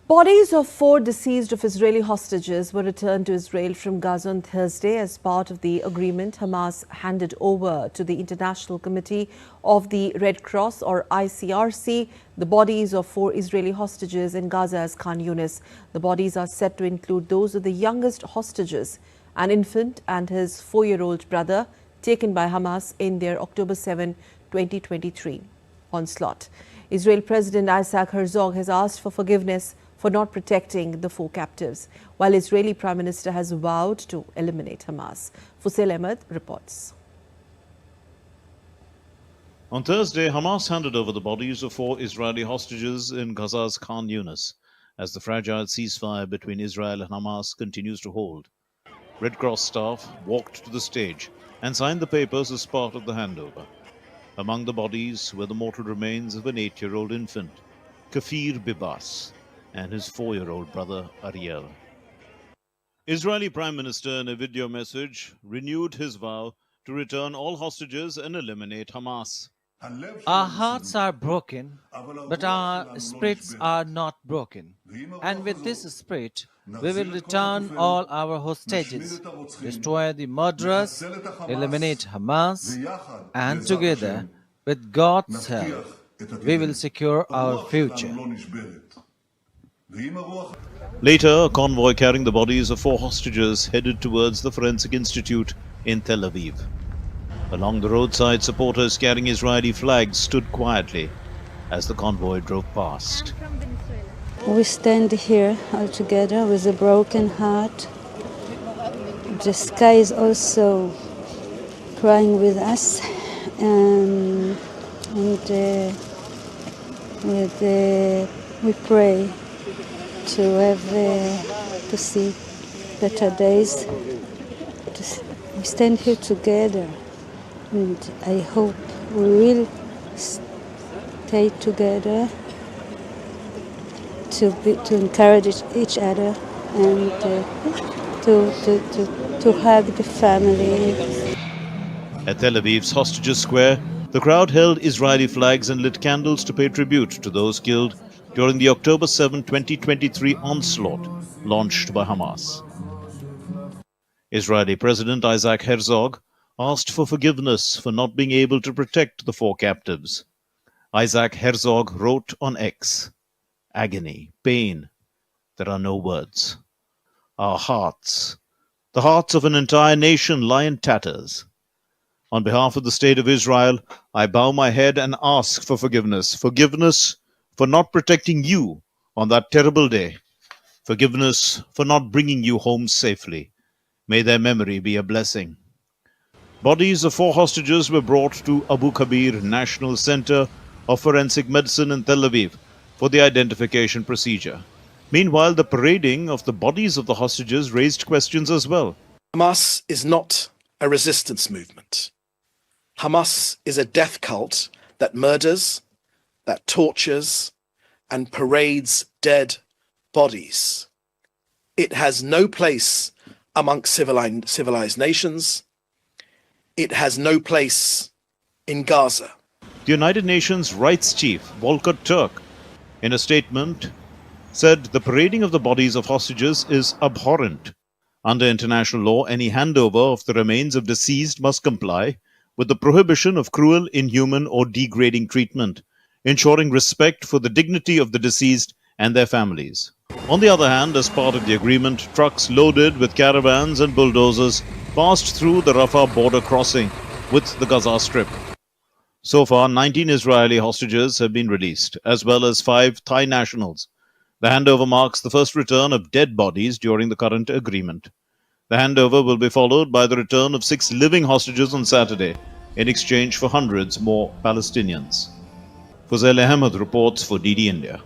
Bodies of 4 deceased of Israeli hostages were returned to Israel from Gaza on Thursday as part of the agreement Hamas handed over to the International Committee of the Red Cross or ICRC the bodies of 4 Israeli hostages in Gaza's Khan Yunis. The bodies are said to include those of the youngest hostages, an infant and his 4-year-old brother, taken by Hamas in their October 7, 2023 onslaught. Israel President Isaac Herzog has asked for forgiveness for not protecting the 4 captives, while Israeli Prime Minister has vowed to eliminate Hamas. Fusail Ahmed reports. On Thursday, Hamas handed over the bodies of 4 Israeli hostages in Gaza's Khan Yunis as the fragile ceasefire between Israel and Hamas continues to hold. Red Cross staff walked to the stage and signed the papers as part of the handover. Among the bodies were the mortal remains of an 8-year-old infant, Kafir Bibas, and his 4-year-old brother Ariel. Israeli Prime Minister, in a video message, renewed his vow to return all hostages and eliminate Hamas. Our hearts are broken, but our spirits are not broken. And with this spirit, we will return all our hostages, destroy the murderers, eliminate Hamas, and together, with God's help, we will secure our future. Later, a convoy carrying the bodies of 4 hostages headed towards the Forensic Institute in Tel Aviv. Along the roadside, supporters carrying Israeli flags stood quietly as the convoy drove past. We stand here all together with a broken heart. The sky is also crying with us, and we pray to have to see better days. We stand here together, and I hope we will stay together to encourage each other and to hug the family. At Tel Aviv's Hostages Square, the crowd held Israeli flags and lit candles to pay tribute to those killed during the October 7, 2023 onslaught launched by Hamas. Israeli President Isaac Herzog asked for forgiveness for not being able to protect the 4 captives. Isaac Herzog wrote on X, "Agony, pain, there are no words. Our hearts, the hearts of an entire nation, lie in tatters. On behalf of the State of Israel, I bow my head and ask for forgiveness. Forgiveness for not protecting you on that terrible day. Forgiveness for not bringing you home safely. May their memory be a blessing." Bodies of 4 hostages were brought to Abu Kabir National Center of Forensic Medicine in Tel Aviv for the identification procedure. Meanwhile, the parading of the bodies of the hostages raised questions as well. Hamas is not a resistance movement. Hamas is a death cult that murders, that tortures, and parades dead bodies. It has no place amongst civilized nations. It has no place in Gaza. The United Nations Rights Chief, Volker Turk, in a statement, said the parading of the bodies of hostages is abhorrent. Under international law, any handover of the remains of deceased must comply with the prohibition of cruel, inhuman, or degrading treatment, ensuring respect for the dignity of the deceased and their families. On the other hand, as part of the agreement, trucks loaded with caravans and bulldozers passed through the Rafah border crossing with the Gaza Strip. So far, 19 Israeli hostages have been released, as well as 5 Thai nationals. The handover marks the first return of dead bodies during the current agreement. The handover will be followed by the return of 6 living hostages on Saturday, in exchange for hundreds more Palestinians. Fusail Ahmed reports for DD India.